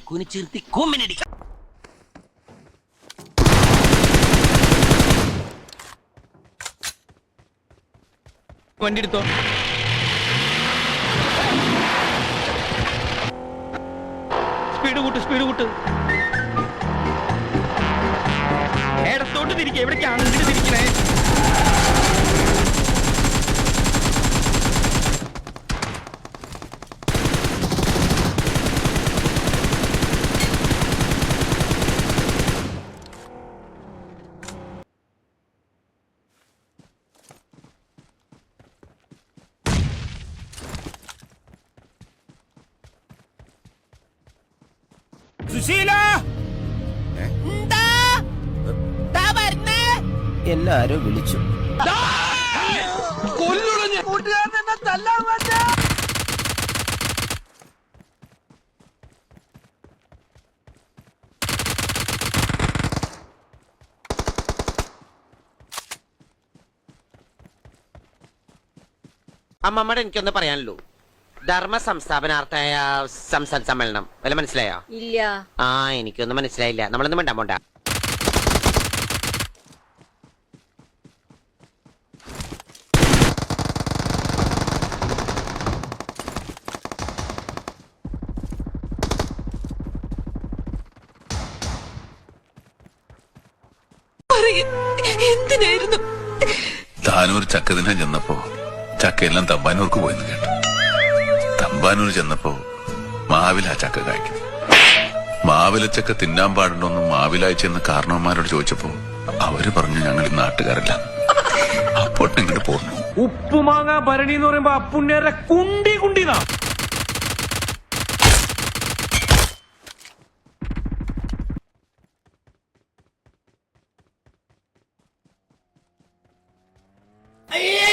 കുനിച്ചിരുത്തി കൊമ്മിനടിക്കാം. വണ്ടി എടുത്തോ. സ്പീഡ് കൂട്ട്. ഇടത്തോട്ട് തിരിക്കുക. എവിടേക്കാണ് ഇങ്ങോട്ട് തിരിക്കണേ? എല്ലാരും വിളിച്ചു. അമ്മമ്മയുടെ എനിക്കൊന്ന് പറയാനുള്ളൂ. ധർമ്മ സംസ്ഥാപനാർത്ഥായ സംസ്ഥാന സമ്മേളനം വല്ല മനസ്സിലായോ? ഇല്ല. എനിക്കൊന്നും മനസ്സിലായില്ല. നമ്മളൊന്നും മിണ്ടാൻ പോണ്ട. എന്തിനായിരുന്നു? താനൂർ ചക്കദിനം ചെന്നപ്പോ ചക്കയെല്ലാം തമ്പാനൂർക്ക് പോയെന്ന് കേട്ടു. തമ്പാനൂർ ചെന്നപ്പോ മാവിലാ ചക്ക കായ്ക്കും. മാവിലച്ചക്ക തിന്നാൻ പാടുണ്ടോന്ന് മാവിലായി ചെന്ന് കാരണവന്മാരോട് ചോദിച്ചപ്പോ അവര് പറഞ്ഞു ഞങ്ങൾ ഈ നാട്ടുകാരല്ല. അപ്പോൾ ഇങ്ങോട്ട് പോന്നു. ഉപ്പുമാങ്ങ ഭരണി എന്ന് പറയുമ്പോ അപ്പുണ്ണേരെ കുണ്ടിനാ. അയ്യേ